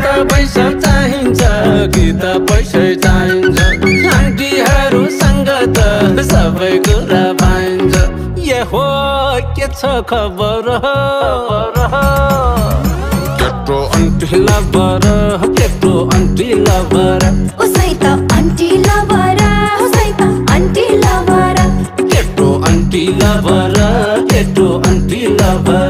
पैसा चाहिन्छ कि त पैसै चाहिन्छ आन्टीहरूसँग त सबै कुरा पाइन्छ ए हो के छ खबर केटो आन्टी लभर केटो आन्टी लभर उसै त आन्टी लभर उसै त आन्टी लभर केटो आन्टी लभर केटो आन्टी लभर